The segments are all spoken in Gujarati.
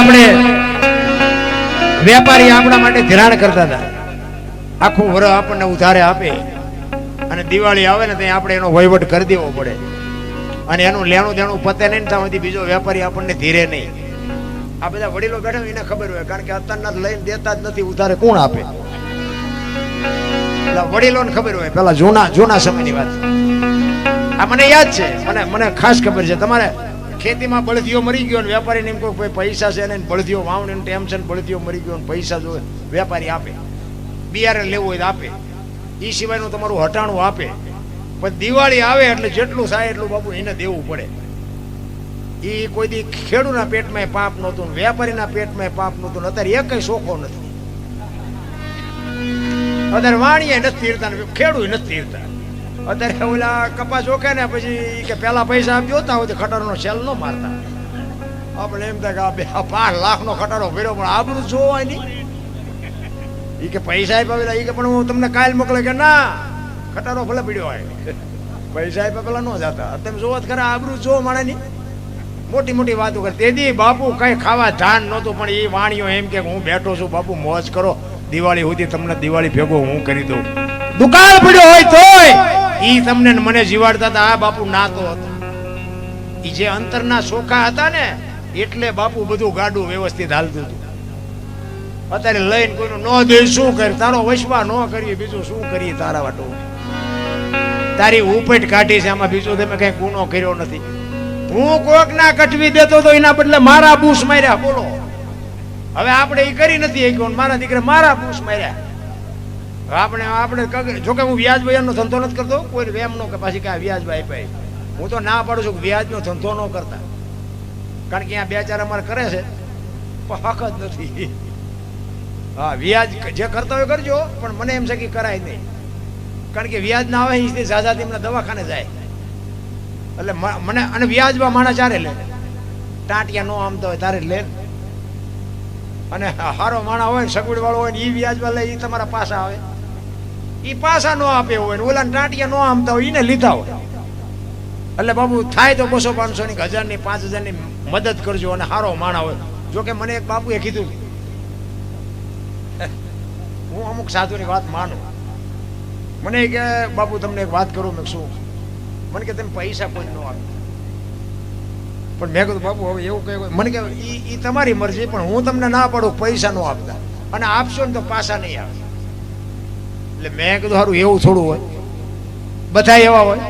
આપણે વેપારી આપણા માટે ધિરાણ કરતા હતા, આખું વર્ષ આપણને ઉધારે આપે અને દિવાળી આવે ને ત્યાં આપણે એનો વહીવટ કરી દેવો પડે અને એનું લેણું દેણું પતે નહીં ત્યાં સુધી બીજો વેપારી આપણને ધીરે નહીં. આ બધા વડીલો બેઠા એને ખબર હોય, કારણ કે અત્યારના લઈને દેતા જ નથી, ઉધારે કોણ આપે? વડીલોને ખબર હોય, પેલા જૂના સમયની વાત. આ મને યાદ છે, મને ખાસ ખબર છે. તમારે ખેતીમાં બળદીઓ મરી ગયો ને વેપારીને એમ કોઈ પૈસા છે ને બળદીઓ વાવણી ટેન્શન, બળદીઓ મરી ગયો ને પૈસા જો વેપારી આપે, બિયારણ લેવું હોય તો આપે, એ સિવાયનું તમારું હટાણું આપે. પણ દિવાળી આવે એટલે જેટલું થાય એટલું બાપુ એને દેવું પડે. એ કોઈ દી ખેડૂના પેટમાં પાપ નહોતું, વેપારીના પેટમાં પાપ નહોતું. અત્યારે એક કઈ શોખો નથી. અત્યારે વાણીએ નથી તીરતા, ખેડૂ નથી તીરતા. અત્યારે ઓલા કપાસ ઓકે ને પછી કે પેલા પૈસા આપજો તા હોય ખટારોનો સેલ ન મારતા. આપણે એમ થાય કે 5 લાખનો ખટારો ભર્યો, પણ આબરૂ જોવાય નહીં. એ કે પૈસા આપ્યા, એ કે પણ હું તમને કાલ મોકલે કે ના, ખટારો ભલે પીડ્યો હોય, પૈસા આપ્યા પેલા ન જતા. તમે જોવો જ ખરા, આબરૂ જો માણેની મોટી મોટી વાતો કરે. તેથી બાપુ કઈ ખાવા ધાન નહોતું, પણ એ વાણીઓ એમ કે હું બેઠો છું બાપુ, મોજ કરો, દિવાળી સુધી તમને દિવાળી ભેગો હું કરી દઉં. દુકાળ પડ્યો હોય તોય ઈ તમને મને જીવાડતા હતા. આ બાપુ નાતો હતો. ઈ જે અંતરના સોખા હતા ને એટલે બાપુ બધું ગાડું વ્યવસ્થિત હાલતું હતું. અત્યારે લઈને કોઈનું ન દે શું કરે, તારો વૈશ્વા ન કરીએ, બીજું શું કરીએ? તારા વાટો તારી ઉપેટ કાઢી છે, આમાં બીજું તમે કઈ ગુનો કર્યો નથી. હું કોક ના કટવી દેતો તો એના બદલે મારા બૂસ માર્યા. બોલો, હવે આપણે એ કરી નથી, મારા દીકરા મારા બૂસ માર્યા. આપણે જોકે હું વ્યાજ વ્યાજનો ધંધો નથી કરતો, કોઈ વેમ નો કે પાછી કે વ્યાજ ભાઈ ભાઈ, હું તો ના પાડું છું કે વ્યાજનો ધંધો ન કરતા. કારણ કે અહીંયા 2-4 અમારે કરે છે પણ હક જ નથી. હા, વ્યાજ જે કરતા હોય કરજો, પણ મને એમ છે કે કરાય નહીં. કારણ કે વ્યાજ ના આવે એ ઝાઝાથી એમના દવાખાને જાય. એટલે મને અને વ્યાજમાં માણસ ચારે લે, ટાંટિયા નો આમતો હોય તારે લે, અને હારો માણા હોય સગવડ વાળો હોય ને એ વ્યાજમાં લે, એ તમારા પાસા આવે, એ પાસા નો આપે હોય ને ઓલા ટાંટિયા નો આમતા હોય એને લીધા હોય. એટલે બાબુ થાય તો 200-500 ની 1000 ની 5000 ની મદદ કરજો, અને હારો માણા હોય. જોકે મને એક બાપુએ કીધું, હું અમુક સાધુની વાત માનું, મને કે બાપુ તમને એક વાત કરું. મેં શું? મને કે તમે પૈસા કોઈ ન આપે. પણ મેં કીધું બાપુ હવે એવું કઈ, મને કે એ તમારી મરજી, પણ હું તમને ના પાડું પૈસા ન આપતા, અને આપશો ને તો પાછા નહીં આવે. એટલે મેં કીધું સારું એવું થોડું હોય, બધા એવા હોય.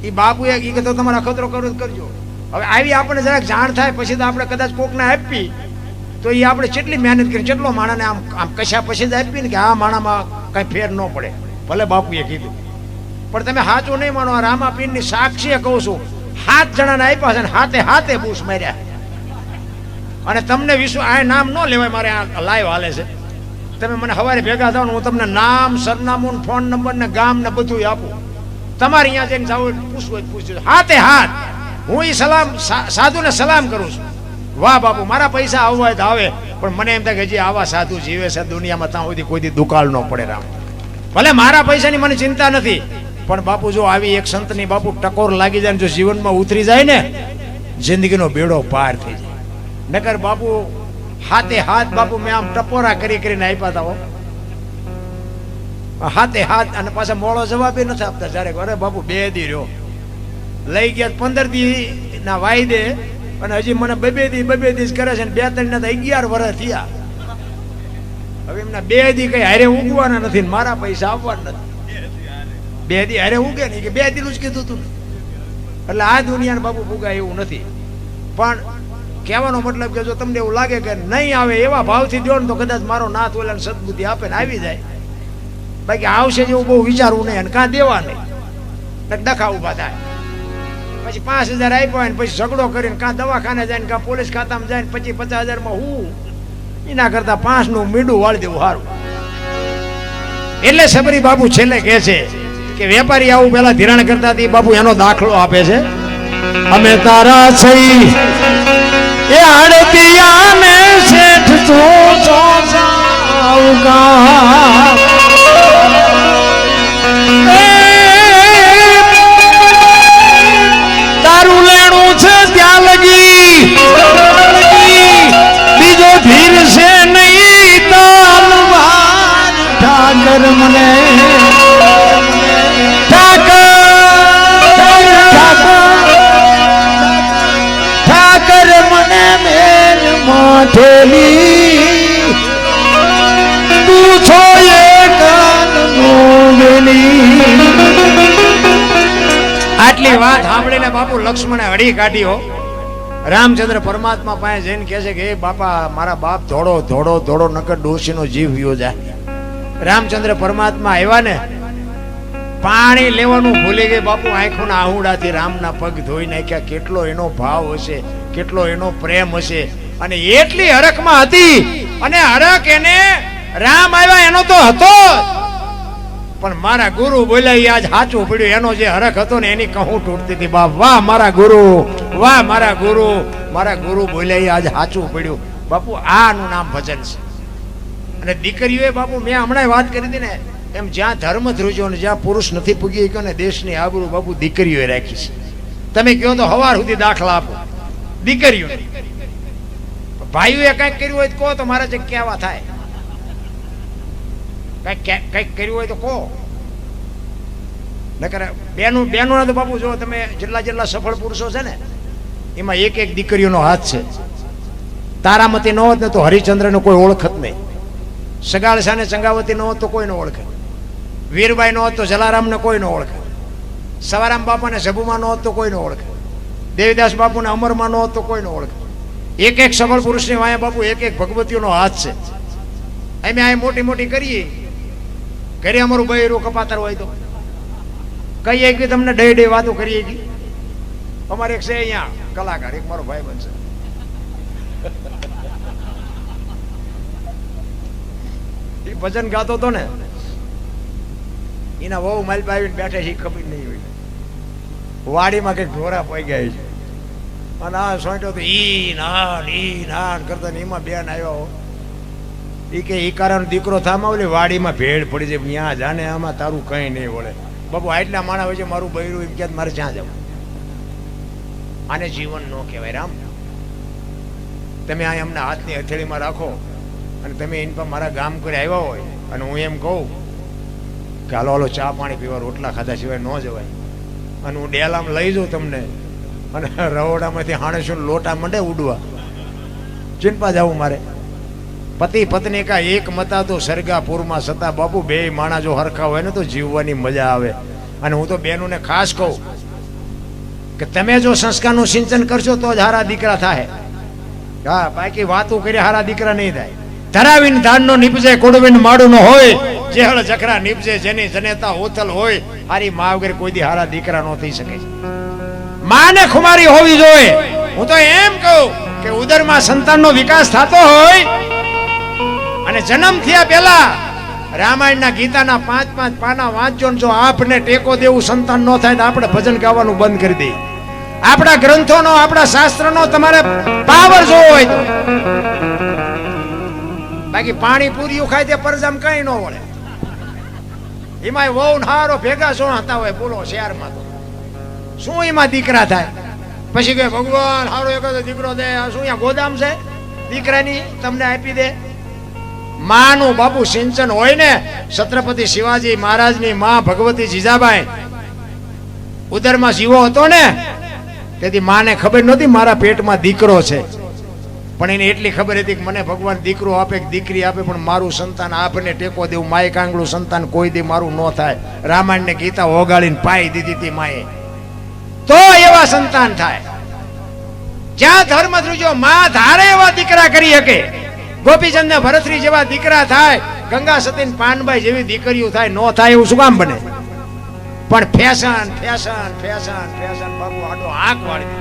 એ બાપુ એ કીધું તમારે અખતરો કરવો કરજો. હવે આવી આપણને જરાક જાણ થાય પછી તો આપણે કદાચ કોકને આપી તો એ આપણે કેટલી મહેનત કરી, કેટલો માણાને આમ કશા પછી જ આપી ને કે આ માણામાં કઈ ફેર ન પડે. ભલે બાપુએ કીધું, પણ તમે સાચું નહીં માનો. આ રામાપીરની સાક્ષીએ કહું છું, 7 જણાને આપ્યા છે ને હાથે બૂસ માર્યા. અને તમને વિશ્વ આ નામ ન લેવાય, મારે આ લાઈવ હાલે છે. તમે મને સવારે ભેગા થાવ ને હું તમને નામ, સરનામું, ફોન નંબર ને ગામ ને બધું આપું. તમારે અહીંયા જઈને જાવ પૂછવું હોય પૂછજો. હાથે હું એ સાધુને સલામ કરું છું. વાહ બાપુ, મારા પૈસા આવવા હોય તો આવે, પણ મને એમ થાય કે હજી આવા સાધુ જીવે છે દુનિયામાં, ત્યાં સુધી કોઈ દી દુકાળ ન પડે. રામ ભલે મારા પૈસાની મને ચિંતા નથી, પણ બાપુ જો આવી એક સંતની બાપુ ટકોર લાગી જાય ને જો જીવનમાં ઉતરી જાય ને, જિંદગીનો બેડો પાર થઈ જાય. નકર બાપુ હાથે હાથ બાપુ મેં આમ ટપોરા કરીને આપ્યા હતા. હાથે હાથ, અને પાછા મોડો જવાબ નથી આપતા. જયારે અરે બાપુ 2 દી રહ્યો, લઈ ગયા 15 દી ના વાયદે, અને હજી મને 2 દી કરે છે. 2-3 ના 11 વર્ષ થયા. હવે એમના 2 દી કઈ હારે ઉગવાના નથી, મારા પૈસા આવવાના નથી. 2 દી હારે ઉગે ને કે 2 દીનું જ કીધું તું. એટલે આ દુનિયાને બાપુ ઉગાય એવું નથી. પણ કહેવાનો મતલબ કે જો તમને એવું લાગે કે નહીં આવે, એવા ભાવથી દો ને તો કદાચ મારો નાથ ઓલાને સદબુદ્ધિ આપે ને આવી જાય. બાકી આવશે જેવું બહુ વિચારવું નહીં, અને કાં દેવા નહીં, ડખા ઉભા થાય. પછી 5000 આપ્યા હોય ને પછી ઝઘડો કરીને કાં દવાખાને જાય ને કાં પોલીસ ખાતામાં જાય ને 50,000 માં હું એના કરતા 5 નું મીંડું વાળી દેવું સારું. એટલે સબરી બાપુ છેલ્લે કહે છે કે વેપારી આવું પેલા ધિરાણ કરતા હતી, બાપુ એનો દાખલો આપે છે. અમે તારા થઈ એ આડતિયા ને શેઠ તું છો સાવકા, તારું લેણું છે ત્યાં લગી ગીરશે નહીં તલવાર ઠાકર મને ઠાકર મને મેલ માઠેલી તું છો આટલી વાત સાંભળીને બાપુ લક્ષ્મણે હળી કાઢ્યો. રામચંદ્ર પરમાત્મા પાસે જઈને કહે છે કે એ બાપા મારા બાપ ધોડો ધોડો ધોડો નકર ડોશીનો જીવ વિયો જાય. રામચંદ્ર પરમાત્મા આવ્યા ને પાણી લેવાનું ભૂલી ગઈ બાપુ. આંખોના આહુડાથી રામના પગ ધોઈ નાખ્યા. કેટલો એનો ભાવ હશે, કેટલો એનો પ્રેમ હશે. અને એટલી હરખમાં હતી. અને હરખ એને રામ આવ્યા એનો તો હતો, પણ મારા ગુરુ બોલ્યા આજ સાચું પડ્યું. એનો જે હરખ હતો ને એની કહું તૂટતી હતી. બાપ વાહ મારા ગુરુ, વાહ મારા ગુરુ, મારા ગુરુ બોલ્યા આજ સાચું પડ્યું. બાપુ આનું નામ ભજન છે. અને દીકરીઓએ બાપુ મેં હમણાં વાત કરી હતી ને એમ જ્યાં ધર્મ ધ્રુજો ને જ્યાં પુરુષ નથી પૂગી ગયો ને દેશની આબરૂ બાપુ દીકરીઓએ રાખી છે. તમે કહો તો હવાર સુધી દાખલા આપો દીકરીઓ. ભાઈઓએ કંઈક કર્યું હોય તો કહો તો મારા જે કહેવા થાય. કઈક કર્યું હોય તો કહો. નકર બેનો તો બાપુ જો તમે જેટલા સફળ પુરુષો છે ને એમાં એક એક દીકરીઓનો હાથ છે. તારામતી ન હોત ને તો હરિચંદ્રને કોઈ ઓળખત નહીં. સગાળ સાને ચંગાવતી ન હોત તો કોઈ ન ઓળખે. વીરબાઈ નો હોત તો જલારામને કોઈ ન ઓળખે. સવારામ બાપાને સભુમાં ન હોત તો કોઈ ન ઓળખે. દેવીદાસ બાપુને અમરમાં ન હોત તો કોઈ ન ઓળખે. એક એક સફળ પુરુષની વાયા બાપુ એક એક ભગવતીઓનો હાથ છે. અમે આ મોટી મોટી કરીએ ઘરે અમારું બૈરું કપાતર હોય તો કહીએ કે તમને ડે ડે વાતો કરીએ કે અમારે એક છે અહીંયા કલાકાર એક મારો ભાઈ બનશે એ ભજન ગાતો હતો ને એના વહુ માલ પાવીને બેઠે છે ખબર નહીં હોય. વાડીમાં કઈક ઢોરા પોઈ ગયા છે અને આ સોંટો તો ઈ નાન કરતા ને એમાં બેન આવ્યો ઈ કે ઈકારાનો દીકરો થામાં ઓલી વાડીમાં ભેળ પડી જાય ત્યાં જાને આમાં તારું કઈ નહીં વળે. બાપુ આટલા માણા હોય છે મારું બૈરું એમ કે મારે ક્યાં જવું. આને જીવન ન કહેવાય. રામ તમે આ એમના હાથની હથેળીમાં રાખો અને તમે એની પર મારા ગામ કરી આવ્યા હોય અને હું એમ કહું કે હાલો હાલો ચા પાણી પીવા રોટલા ખાધા સિવાય ન જવાય અને હું ડેલામાં લઈ જાઉં તમને અને રવોડામાંથી હાણેશું લોટા મંડે ઉડવા ચિંપા જવું મારે. પતિ પત્ની કા એક મતા તો સરગાપુરમાં સતા. બાપુ બે માણા જો હરખા હોય ને તો જીવવાની મજા આવે. અને હું તો બેનોને ખાસ કહું કે તમે જો સંસ્કારનું સિંચન કરશો તો જ હારા દીકરા થાય. હા બાકી વાતો કરી હારા દીકરા નહીં થાય. ધરાવીને ધાનનો નીપજે કોડવીને માડું નો હોય જેહળ જખરા નીપજે જેની જનેતા ઓથલ હોય. હારી મા વગર કોઈ દી હારા દીકરા નો થઈ શકે. માને ખુમારી હોવી જોઈએ. હું તો એમ કહું કે ઉદરમાં સંતાનનો વિકાસ થતો હોય અને જન્મ થયા પહેલા રામાયણના ગીતાના 5-5 પાના વાંચજો. જો આપને ટેકો દેવું સંતાન ન થાય તો આપણે ભજન ગાવાનું બંધ કરી દઈએ. આપણા ગ્રંથોનો આપણા શાસ્ત્રનો તમારે પાવર જોવો હોય તો. બાકી પાણી પૂરીઓ ખાય તે પરજામ કઈ ન વળે. એમાં વહુ હારો ભેગા શું હતા હોય બોલો શહેરમાં તો શું એમાં દીકરા થાય. પછી કે ભગવાન હારો એક દીકરો દે. શું અહીંયા ગોદામ છે દીકરાની તમને આપી દે. માનું બાપુ સિંચન હોય ને. છત્રપતિ શિવાજી મહારાજની માં ભગવતી જીજાબાઈ ઉદરમાં જીવો હતો ને તેથી માને ખબર નહોતી મારા પેટમાં દીકરો છે, પણ એને એટલી ખબર હતી કે મને ભગવાન દીકરો આપે કે દીકરી આપે પણ મારું સંતાન આપને ટેકો દેવું. માએ કાંગળું સંતાન કોઈ દી મારું ન થાય. રામાયણ ને ગીતા ઓગાળીને પાઈ દીધી હતી માએ, તો એવા સંતાન થાય. જ્યાં ધર્મ ધ્રુજો માં ધારે એવા દીકરા કરી શકે. ગોપીચંદ ને ભરતરી જેવા દીકરા થાય, ગંગા સતી પાનબાઈ જેવી દીકરીઓ થાય. ન થાય એવું શું કામ બને? પણ fashion fashion fashion fashion Babu આડો આંખ વાળી.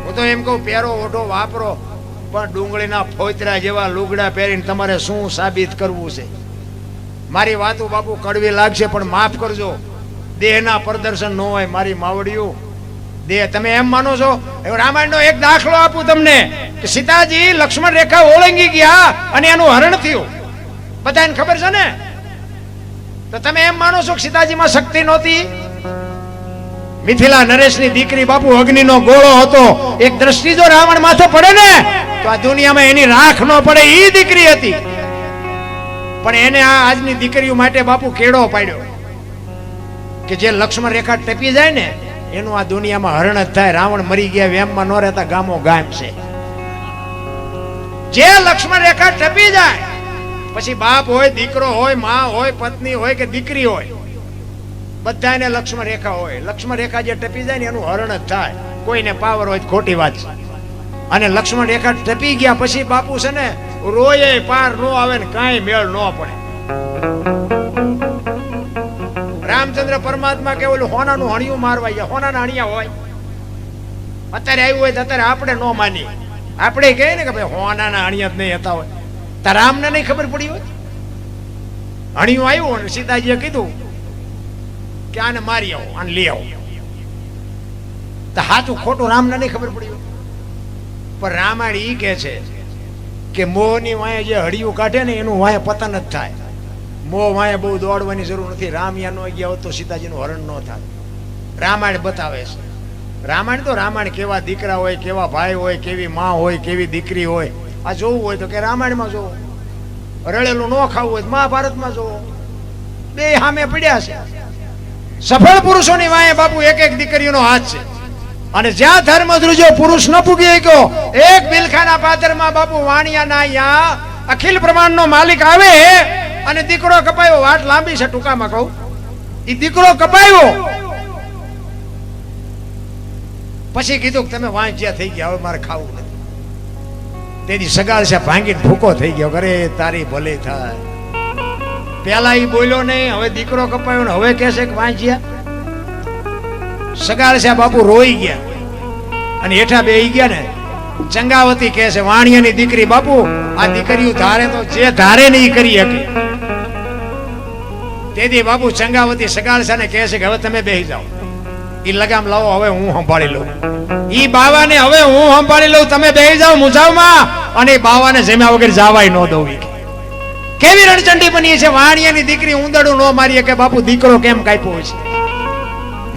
હું તો એમ કહું પહેરો ઓઢો વાપરો, પણ ડુંગળીના ફોતરા જેવા લુગડા પહેરીને તમારે શું સાબિત કરવું છે? મારી વાતો બાપુ કડવી લાગશે પણ માફ કરજો. દેહના પ્રદર્શન ન હોય મારી માવડીઓ. દેહ તમે એમ માનો છો? રામાયણનો એક દાખલો આપું તમને કે સીતાજી લક્ષ્મણ રેખા ઓળંગી ગયા અને એનું હરણ થયું. બધાને ખબર છે ને? તો તમે એમ માનો છો કે સીતાજીમાં શક્તિ નહોતી? મિથિલા નરેશની દીકરી બાપુ અગ્નિનો ગોળો હતો. એક દ્રષ્ટિ જો રાવણ માથે પડે ને તો આ દુનિયામાં એની રાખ ન પડે. ઈ દીકરી હતી, પણ એને આ આજની દીકરીઓ માટે બાપુ કેળો પાડ્યો કે જે લક્ષ્મણ રેખા ટપી જાય ને એનું આ દુનિયામાં હરણ જ થાય. રાવણ મરી ગયા વેમમાં ન રહેતા ગામો ગામ છે. જે લક્ષ્મણ રેખા ટપી જાય પછી બાપ હોય, દીકરો હોય, માં હોય, પત્ની હોય કે દીકરી હોય, બધાને લક્ષ્મણ રેખા હોય. લક્ષ્મણ રેખા જે ટપી જાય ને એનું હરણ જ થાય. કોઈને પાવર હોય ખોટી વાત છે. અને લક્ષ્મણ રેખા ટપી ગયા પછી બાપુ છે ને રોયે પાર નો આવે ને કાંઈ મેળ ન પડે. રામચંદ્ર પરમાત્મા કે ઓલું હોનાનું હણિયું મારવા ગયા. હોનાના હણિયા હોય અત્યારે આવ્યું હોય તો અત્યારે આપણે ન માનીએ. આપણે કહીએ ને કે ભાઈ હોનાના હણિયા જ નહીં હતા હોય. તો રામને નહીં ખબર પડી હોય. હણિયું આવ્યું ને સીતાજીએ કીધું કે આને મારી આવો, આને લઈ આવો. તો સાચું ખોટું રામને નહીં ખબર પડી હોય. પણ રામાયણ ઈ કે છે કે મોહની વાંહે જે હળિયું કાઢે ને એનું વાંહે પતન જ થાય. મોહ વાંહે બહુ દોડવાની જરૂર નથી. રામ યા ન ગયા હોત તો સીતાજીનું હરણ ન થાય. રામાયણ બતાવે છે. રામાયણ તો રામાયણ કેવા દીકરા હોય, કેવા ભાઈ હોય, કેવી માં હોય, કેવી દીકરી હોય. આ જોવું હોય તો કે રામાયણમાં જોવો. રળેલું ન ખાવું હોય તો મહાભારતમાં જોવો. બે સામે પડ્યા છે. સફળ પુરુષોની વાંહે બાપુ એક એક દીકરીઓનો હાથ છે. અને જ્યાં ધર્મ ધ્રુજો પુરુષ ન પૂગી ગયો, એક બિલખાના પાત્રમાં બાપુ વાણિયાના અહીંયા અખિલ બ્રહ્માંડનો માલિક આવે અને દીકરો કપાયો. વાત લાંબી છે, ટૂંકામાં કહું. એ દીકરો કપાયો પછી કીધું કે તમે વાંચ્યા થઈ ગયા, હવે મારે ખાવું નથી. તેથી સગાળ છે ભાંગીને ભૂકો થઈ ગયો. અરે તારી ભલે થાય. પેલા એ બોલ્યો નહીં, હવે દીકરો કપાયો ને હવે કહે છે કે વાંચ્યા. સગાળ છે બાપુ રોઈ ગયા અને હેઠા બેહી ગયા ને. ચંગાવતી કહે છે વાણિયાની દીકરી, બાપુ આ દીકરીઓ ધારે તો જે ધારે ને એ કરી શકે. તેથી બાપુ ચંગાવતી સગાળ છે ને કહે છે કે હવે તમે બેહી જાઓ. ઈ લગામ લાવો, હવે હું સંભાળી લઉં. ઈ બાવાને હવે હું સંભાળી લઉં, તમે બેહી જાઓ મુજાવમાં. અને બાવાને જમ્યા વગર જાવાય ન દઉં. કેવી રણચંડી બની છે. વાણિયાની દીકરી ઉંદરડું ન મારીએ કે બાપુ દીકરો કેમ કાપ્યો છે.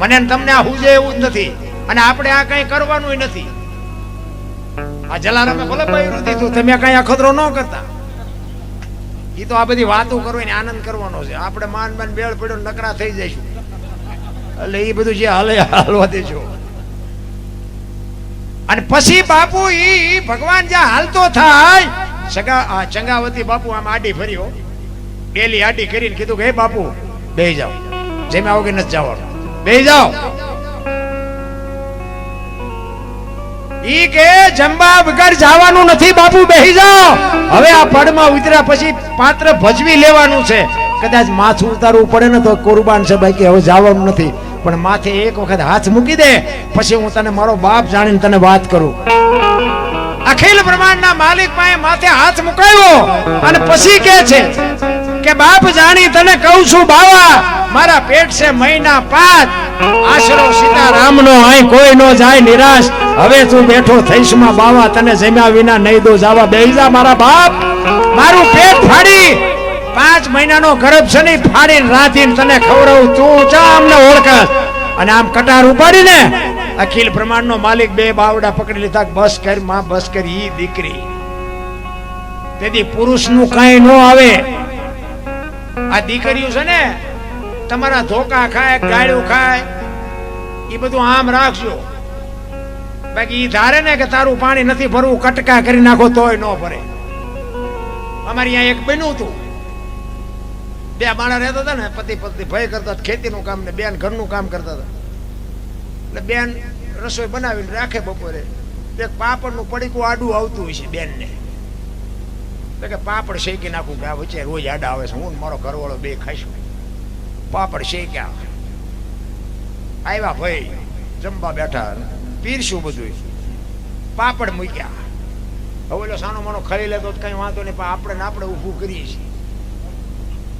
મને તમને આ હુજે એવું જ નથી. અને આપણે આ કઈ કરવાનું નથી. આ જલારામે ભલે પાયું દીધું, તમે કઈ અખતરો ન કરતા. એ તો આ બધી વાતો કરો ને આનંદ કરવાનો છે. આપણે માન માન બેળ પડ્યો નકરા થઈ જઈશું. એટલે એ બધું જે હાલે હાલવા દેજો. અને પછી બાપુ ઈ ભગવાન જ્યાં હાલતો થાય, ચંગાવતી બાપુ આમ આડી ફર્યો, ડેલી આડી કરીને કીધું કે હે બાપુ બેહી જાઓ, જેમાં વગર નથી જવાનું, બેહી જાઓ. ઈ કે જંબા વગર જવાનું નથી બાપુ, બેહી જાઓ. હવે આ પડમાં ઉતર્યા પછી પાત્ર ભજવી લેવાનું છે. કદાચ માથું ઉતારવું પડે ને તો કુરબાન છે ભાઈ, કે હવે જવાનું નથી. પણ માથે એક વખત હાથ મૂકી દે પછી હું તને મારો બાપ જાણીને તને વાત કરું. અખિલ બ્રહ્માંડના માલિક પાસે માથે હાથ મુકાયો અને પછી કહે છે કે બાપ જાણી તને કહું છું બાવા, મારા પેટ છે મહિના 5, આશરો સીતારામનો અહીં કોઈ નો જાય નિરાશ. હવે તું બેઠો થઈશ માં બાવા, તને જમ્યા વિના નહીં દો જાવા. બેહી જા મારા બાપ, મારું પેટ ફાડી 5 મહિનાનો ગર્ભ છે ને ફાડીને રાધીને તને ખવડાવું. તું જા અમને ઓળખાસ. અને આમ કટાર ઉપાડીને અખિલ બ્રહ્માંડનો માલિક બે બાવડા પકડી લીધા. બસ કર માં, બસ કર. ઈ દીકરી તેથી પુરુષનું કઈ ન આવે. આ દીકરીઓ છે ને તમારા ધોકા ખાય, ગાળ્યું ખાય, એ બધું આમ રાખજો. બાકી ઈ ધારે ને કે તારું પાણી નથી ભરવું, કટકા કરી નાખો તોય ન ભરે. અમારી અહીંયા એક બન્યું હતું, 2 માણસ રહેતા હતા ને, પતિ પત્ની ભય કરતા, ખેતીનું કામ ને બેન ઘરનું કામ કરતા હતા. એટલે બેન રસોઈ બનાવીને રાખે બપોરે, એક પાપડનું પડીકું આડું આવતું હોય છે બેનને. એટલે કે પાપડ શેકી નાખું કે આ વચ્ચે રોજ આડા આવે છે, હું મારો ઘરવાળો 2 ખાઈશું. પાપડ શેક્યા, આવ્યા ભાઈ જમવા બેઠા, પીરશું બધું, પાપડ મૂક્યા. હવે સાનો માનો ખાઈ લેતો કઈ વાંધો નહીં, પણ આપણે ઊભું કરીએ છીએ.